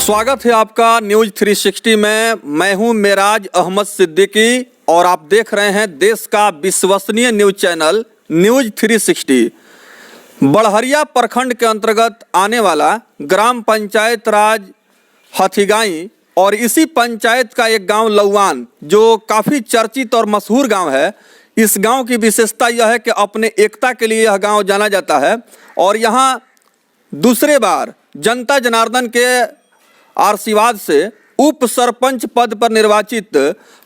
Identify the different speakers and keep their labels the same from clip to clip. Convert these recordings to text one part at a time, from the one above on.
Speaker 1: स्वागत है आपका न्यूज 360 में। मैं हूं मेराज अहमद सिद्दीकी और आप देख रहे हैं देश का विश्वसनीय न्यूज चैनल न्यूज 360। बड़हरिया प्रखंड के अंतर्गत आने वाला ग्राम पंचायत राज हथीगाई और इसी पंचायत का एक गांव लौवान जो काफ़ी चर्चित और मशहूर गांव है। इस गांव की विशेषता यह है कि अपने एकता के लिए यह गांव जाना जाता है और यहाँ दूसरे बार जनता जनार्दन के आशीर्वाद से उप सरपंच पद पर निर्वाचित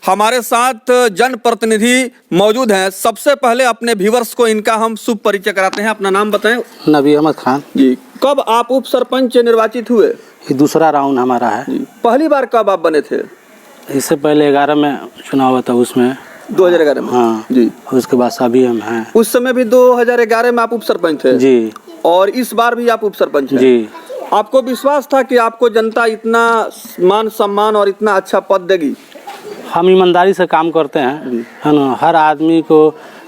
Speaker 1: हमारे साथ जनप्रतिनिधि मौजूद हैं। सबसे पहले अपने व्यूअर्स को इनका हम शुभ परिचय कराते हैं। अपना नाम बताएं।
Speaker 2: नबी अहमद खान
Speaker 1: जी। कब आप उप सरपंच निर्वाचित हुए?
Speaker 2: ये दूसरा राउंड हमारा है
Speaker 1: जी। पहली बार कब आप बने थे?
Speaker 2: इससे पहले 11 में चुनाव हुआ था, उसमें
Speaker 1: 2011 में।
Speaker 2: हाँ
Speaker 1: जी।
Speaker 2: उसके बाद सभी हम हैं।
Speaker 1: उस समय भी 2011 में आप उप सरपंच थे?
Speaker 2: जी।
Speaker 1: और इस बार भी आप उप सरपंच हैं?
Speaker 2: जी।
Speaker 1: आपको विश्वास था कि आपको जनता इतना मान सम्मान और इतना अच्छा पद देगी?
Speaker 2: हम ईमानदारी से काम करते हैं, है ना। हर आदमी को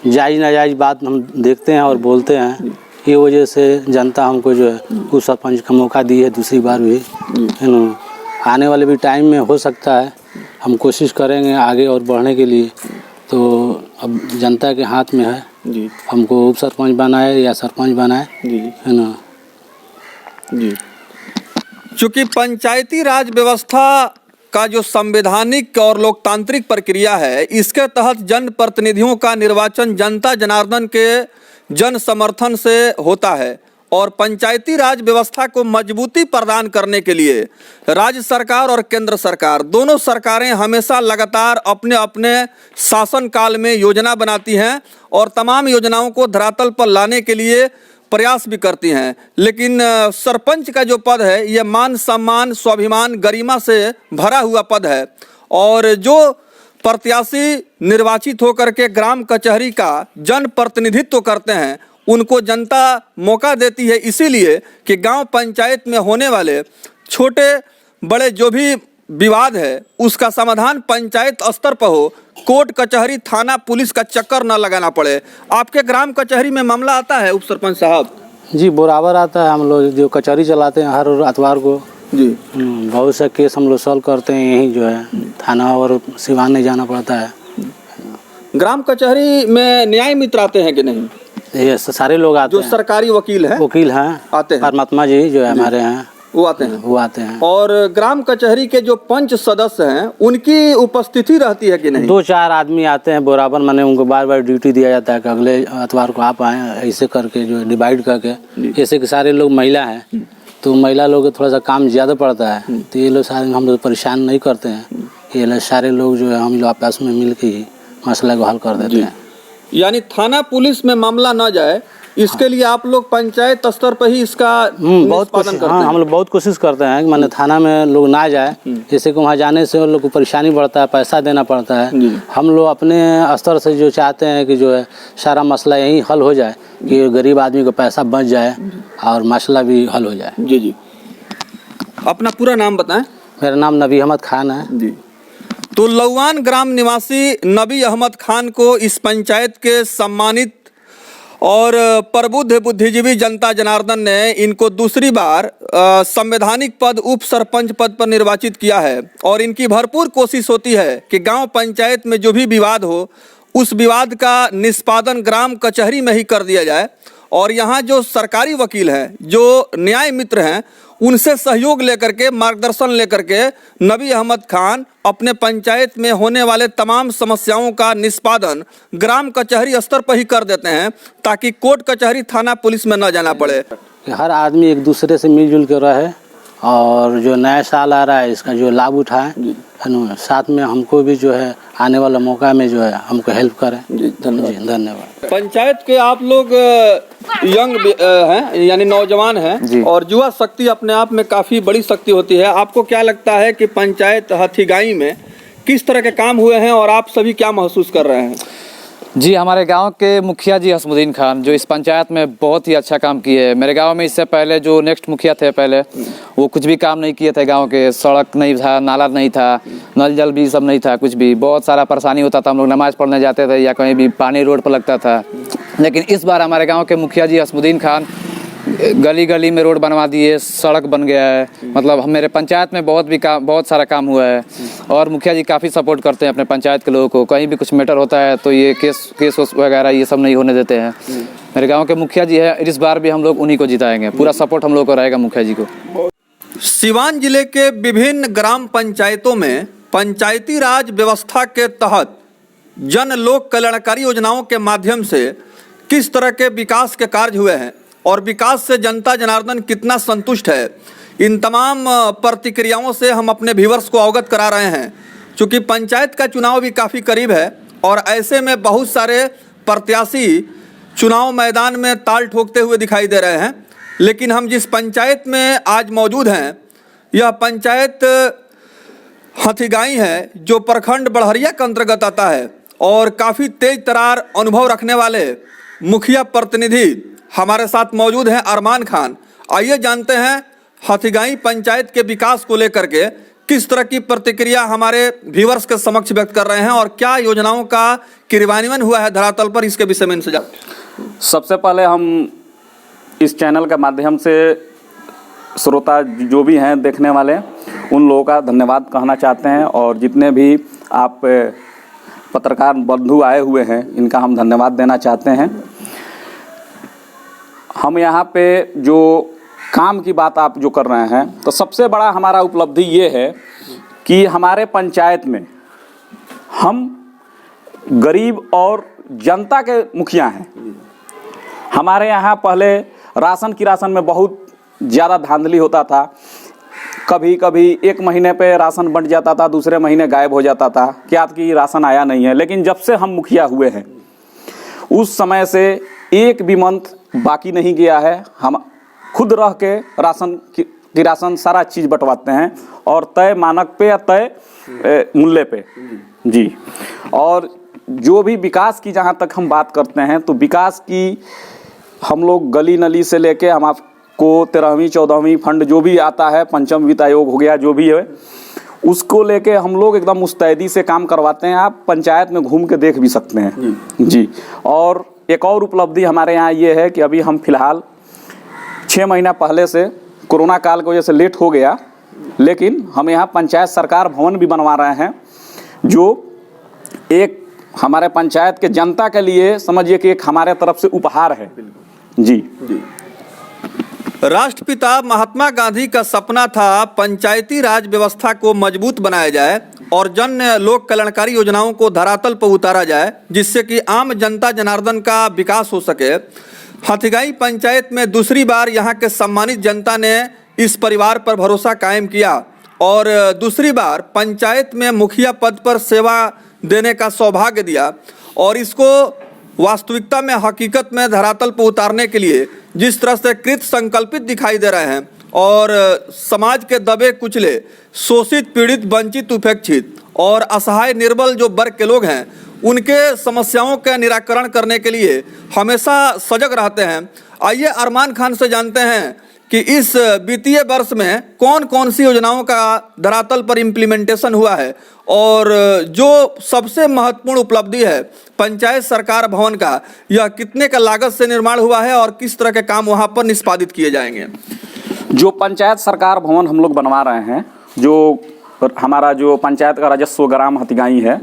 Speaker 2: जायज़ नाजायज बात हम देखते हैं और बोलते हैं। ये वजह से जनता हमको जो है उप सरपंच का मौका दी है दूसरी बार भी, है ना। आने वाले भी टाइम में हो सकता है, हम कोशिश करेंगे आगे और बढ़ने के लिए। तो अब जनता के हाथ में है जी, हमको उप सरपंच बनाए या सरपंच बनाए जी, है ना
Speaker 1: जी। चूँकि पंचायती राज व्यवस्था का जो संवैधानिक और लोकतांत्रिक प्रक्रिया है, इसके तहत जनप्रतिनिधियों का निर्वाचन जनता जनार्दन के जन समर्थन से होता है और पंचायती राज व्यवस्था को मजबूती प्रदान करने के लिए राज्य सरकार और केंद्र सरकार दोनों सरकारें हमेशा लगातार अपने अपने शासनकाल में योजना बनाती हैं और तमाम योजनाओं को धरातल पर लाने के लिए प्रयास भी करती हैं। लेकिन सरपंच का जो पद है ये मान सम्मान स्वाभिमान गरिमा से भरा हुआ पद है और जो प्रत्याशी निर्वाचित होकर के ग्राम कचहरी का जन प्रतिनिधित्व करते हैं उनको जनता मौका देती है, इसीलिए कि गांव पंचायत में होने वाले छोटे बड़े जो भी विवाद है उसका समाधान पंचायत स्तर पर हो, कोर्ट कचहरी थाना पुलिस का चक्कर न लगाना पड़े। आपके ग्राम कचहरी में मामला आता है उप सरपंच साहब?
Speaker 2: जी, बराबर आता है। हम लोग जो कचहरी चलाते हैं हर इतवार को जी, बहुत सा केस हम लोग सॉल्व करते हैं। यही जो है थाना और सिवान नहीं जाना पड़ता है।
Speaker 1: ग्राम कचहरी में न्याय मित्र आते हैं कि नहीं?
Speaker 2: ये सारे लोग आते हैं,
Speaker 1: जो सरकारी वकील हैं आते हैं। परमात्मा
Speaker 2: जी जो है हमारे हैं
Speaker 1: वो आते हैं,
Speaker 2: वो आते हैं।
Speaker 1: और ग्राम कचहरी के जो पंच सदस्य हैं उनकी उपस्थिति रहती है कि नहीं?
Speaker 2: 2-4 आदमी आते हैं बराबर, मैंने उनको बार बार ड्यूटी दिया जाता है कि अगले इतवार को आप आए, ऐसे करके जो डिवाइड करके। जैसे कि सारे लोग महिला हैं तो महिला लोग थोड़ा सा काम ज़्यादा पड़ता है, तो ये लोग सारे हम लोग परेशान नहीं करते हैं। ये लोग सारे लोग जो है हम लोग आपस में मिल के ही मसला को हल कर देते हैं।
Speaker 1: यानी थाना पुलिस में मामला न जाए इसके लिए आप लोग पंचायत स्तर पर ही इसका
Speaker 2: बहुत कोशिश करते हैं। हम लोग बहुत कोशिश करते हैं कि माने थाना में लोग ना जाए, जैसे कि वहाँ जाने से उन लोग को परेशानी बढ़ता है, पैसा देना पड़ता है। हम लोग अपने स्तर से जो चाहते हैं कि जो है सारा मसला यहीं हल हो जाए, कि गरीब आदमी को पैसा बच जाए और मसला भी हल हो जाए।
Speaker 1: जी जी। अपना पूरा नाम बताएं।
Speaker 2: मेरा नाम नबी अहमद खान है
Speaker 1: जी। तो लौवान ग्राम निवासी नबी अहमद खान को इस पंचायत के सम्मानित और प्रबुद्ध बुद्धिजीवी जनता जनार्दन ने इनको दूसरी बार संवैधानिक पद उप सरपंच पद पर निर्वाचित किया है और इनकी भरपूर कोशिश होती है कि गांव पंचायत में जो भी विवाद हो उस विवाद का निष्पादन ग्राम कचहरी में ही कर दिया जाए और यहाँ जो सरकारी वकील हैं, जो न्याय मित्र हैं, उनसे सहयोग लेकर के मार्गदर्शन लेकर के नबी अहमद खान अपने पंचायत में होने वाले तमाम समस्याओं का निष्पादन ग्राम कचहरी स्तर पर ही कर देते हैं ताकि कोर्ट कचहरी थाना पुलिस में न जाना पड़े।
Speaker 2: हर आदमी एक दूसरे से मिलजुल कर रहे और जो नया साल आ रहा है इसका जो लाभ उठाएं, है ना। साथ में हमको भी जो है आने वाला मौका में जो है हमको हेल्प करें। जी धन्यवाद।
Speaker 1: पंचायत के आप लोग यंग हैं यानी नौजवान हैं और युवा शक्ति अपने आप में काफ़ी बड़ी शक्ति होती है। आपको क्या लगता है कि पंचायत हथीगाई में किस तरह के काम हुए हैं और आप सभी क्या महसूस कर रहे हैं?
Speaker 3: जी, हमारे गांव के मुखिया जी हसमुद्दीन खान जो इस पंचायत में बहुत ही अच्छा काम किए। मेरे गांव में इससे पहले जो नेक्स्ट मुखिया थे पहले वो कुछ भी काम नहीं किए थे। गांव के सड़क नहीं था, नाला नहीं था, नल जल भी सब नहीं था, कुछ भी बहुत सारा परेशानी होता था। हम लोग नमाज़ पढ़ने जाते थे या कहीं भी पानी रोड पर लगता था। लेकिन इस बार हमारे गाँव के मुखिया जी हसमुद्दीन खान गली गली में रोड बनवा दिए, सड़क बन गया है। मतलब हम मेरे पंचायत में बहुत सारा काम हुआ है और मुखिया जी काफ़ी सपोर्ट करते हैं अपने पंचायत के लोगों को। कहीं भी कुछ मैटर होता है तो ये केस वगैरह ये सब नहीं होने देते हैं। मेरे गांव के मुखिया जी है, इस बार भी हम लोग उन्हीं को जिताएंगे। पूरा सपोर्ट हम लोग को रहेगा मुखिया जी को।
Speaker 1: सिवान जिले के विभिन्न ग्राम पंचायतों में पंचायती राज व्यवस्था के तहत जन लोक कल्याणकारी योजनाओं के माध्यम से किस तरह के विकास के कार्य हुए हैं और विकास से जनता जनार्दन कितना संतुष्ट है, इन तमाम प्रतिक्रियाओं से हम अपने व्यूअर्स को अवगत करा रहे हैं। चूँकि पंचायत का चुनाव भी काफ़ी करीब है और ऐसे में बहुत सारे प्रत्याशी चुनाव मैदान में ताल ठोकते हुए दिखाई दे रहे हैं। लेकिन हम जिस पंचायत में आज मौजूद हैं, यह पंचायत हथिगाई है जो प्रखंड बड़हरिया के अंतर्गत आता है और काफ़ी तेज तरार अनुभव रखने वाले मुखिया प्रतिनिधि हमारे साथ मौजूद हैं, अरमान खान। आइए जानते हैं हथिगाई पंचायत के विकास को लेकर के किस तरह की प्रतिक्रिया हमारे व्यूअर्स के समक्ष व्यक्त कर रहे हैं और क्या योजनाओं का क्रियान्वयन हुआ है धरातल पर, इसके विषय में इनसे जानते।
Speaker 4: सबसे पहले हम इस चैनल के माध्यम से श्रोता जो भी हैं देखने वाले, उन लोगों का धन्यवाद कहना चाहते हैं और जितने भी आप पत्रकार बंधु आए हुए हैं इनका हम धन्यवाद देना चाहते हैं। हम यहाँ पे जो काम की बात आप जो कर रहे हैं, तो सबसे बड़ा हमारा उपलब्धि ये है कि हमारे पंचायत में हम गरीब और जनता के मुखिया हैं। हमारे यहाँ पहले राशन में बहुत ज़्यादा धांधली होता था। कभी कभी एक महीने पे राशन बंट जाता था, दूसरे महीने गायब हो जाता था, क्या कि राशन आया नहीं है। लेकिन जब से हम मुखिया हुए हैं उस समय से एक भी मंथ बाकी नहीं गया है। हम खुद रह के राशन सारा चीज़ बंटवाते हैं और तय मानक पे या तय मूल्य पे जी। और जो भी विकास की जहाँ तक हम बात करते हैं तो विकास की हम लोग गली नली से लेके हम आपको 13वीं 14वीं फंड जो भी आता है, पंचम वित्त आयोग हो गया, जो भी है उसको लेके हम लोग एकदम मुस्तैदी से काम करवाते हैं। आप पंचायत में घूम के देख भी सकते हैं जी। और एक और उपलब्धि हमारे यहाँ ये है कि अभी हम फिलहाल 6 महीना पहले से कोरोना काल की वजह से लेट हो गया, लेकिन हम यहाँ पंचायत सरकार भवन भी बनवा रहे हैं, जो एक हमारे पंचायत के जनता के लिए समझिए कि एक हमारे तरफ से उपहार है जी।
Speaker 1: राष्ट्रपिता महात्मा गांधी का सपना था पंचायती राज व्यवस्था को मजबूत बनाया जाए और जन लोक कल्याणकारी योजनाओं को धरातल पर उतारा जाए, जिससे कि आम जनता जनार्दन का विकास हो सके। हथिगाई पंचायत में दूसरी बार यहाँ के सम्मानित जनता ने इस परिवार पर भरोसा कायम किया और दूसरी बार पंचायत में मुखिया पद पर सेवा देने का सौभाग्य दिया। और इसको वास्तविकता में, हकीकत में धरातल पर उतारने के लिए जिस तरह से कृत संकल्पित दिखाई दे रहे हैं और समाज के दबे कुचले, शोषित, पीड़ित, वंचित, उपेक्षित और असहाय निर्बल जो वर्ग के लोग हैं, उनके समस्याओं का निराकरण करने के लिए हमेशा सजग रहते हैं। आइए अरमान खान से जानते हैं कि इस वित्तीय वर्ष में कौन कौन सी योजनाओं का धरातल पर इम्प्लीमेंटेशन हुआ है और जो सबसे महत्वपूर्ण उपलब्धि है पंचायत सरकार भवन का, यह कितने का लागत से निर्माण हुआ है और किस तरह के काम वहां पर निष्पादित किए जाएंगे।
Speaker 4: जो पंचायत सरकार भवन हम लोग बनवा रहे हैं, जो हमारा जो पंचायत का राजस्व ग्राम हथिगाई है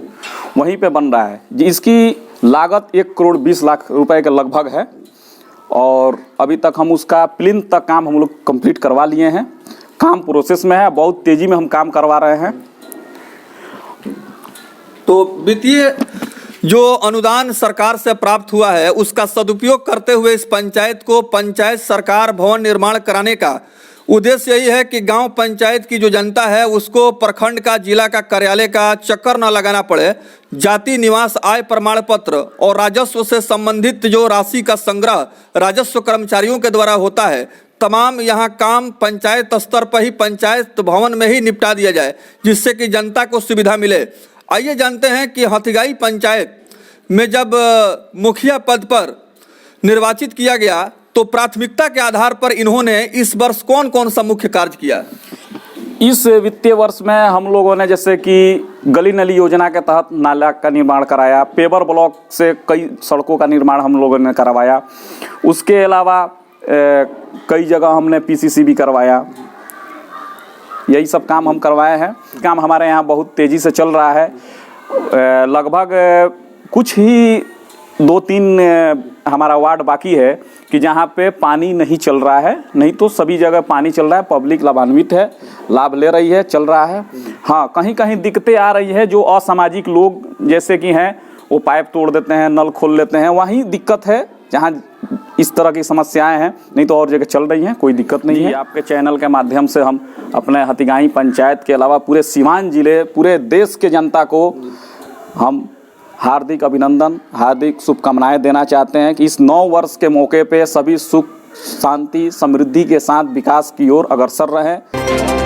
Speaker 4: वहीं पे बन रहा है, इसकी लागत 1,20,00,000 रुपए के लगभग है और अभी तक हम उसका प्लिंथ तक काम हम लोग कंप्लीट करवा लिए हैं। काम प्रोसेस में है, बहुत तेजी में हम काम करवा रहे हैं।
Speaker 1: तो वित्तीय जो अनुदान सरकार से प्राप्त हुआ है उसका सदुपयोग करते हुए इस पंचायत को पंचायत सरकार भवन निर्माण कराने का उद्देश्य यही है कि गांव पंचायत की जो जनता है उसको प्रखंड का, जिला का कार्यालय का चक्कर न लगाना पड़े। जाति, निवास, आय प्रमाण पत्र और राजस्व से संबंधित जो राशि का संग्रह राजस्व कर्मचारियों के द्वारा होता है, तमाम यहाँ काम पंचायत स्तर पर ही पंचायत भवन में ही निपटा दिया जाए, जिससे कि जनता को सुविधा मिले। आइए जानते हैं कि हथिगाई पंचायत में जब मुखिया पद पर निर्वाचित किया गया तो प्राथमिकता के आधार पर इन्होंने इस वर्ष कौन कौन सा मुख्य कार्य किया।
Speaker 4: इस वित्तीय वर्ष में हम लोगों ने जैसे कि गली नली योजना के तहत नाला का निर्माण कराया, पेवर ब्लॉक से कई सड़कों का निर्माण हम लोगों ने करवाया। उसके अलावा कई जगह हमने पीसीसी भी करवाया, यही सब काम हम करवाए हैं। काम हमारे यहाँ बहुत तेज़ी से चल रहा है। लगभग कुछ ही 2-3 हमारा वार्ड बाकी है कि जहाँ पे पानी नहीं चल रहा है, नहीं तो सभी जगह पानी चल रहा है। पब्लिक लाभान्वित है, लाभ ले रही है, चल रहा है। हाँ, कहीं कहीं दिक्कतें आ रही है, जो असामाजिक लोग जैसे कि हैं वो पाइप तोड़ देते हैं, नल खोल लेते हैं, वहीं दिक्कत है जहाँ इस तरह की समस्याएं हैं, नहीं तो और जगह चल रही हैं, कोई दिक्कत नहीं है। आपके चैनल के माध्यम से हम अपने हथिगाई पंचायत के अलावा पूरे सीवान जिले, पूरे देश के जनता को हम हार्दिक अभिनंदन, हार्दिक शुभकामनाएं देना चाहते हैं कि इस 9 वर्ष के मौके पे सभी सुख, शांति, समृद्धि के साथ विकास की ओर अग्रसर रहें।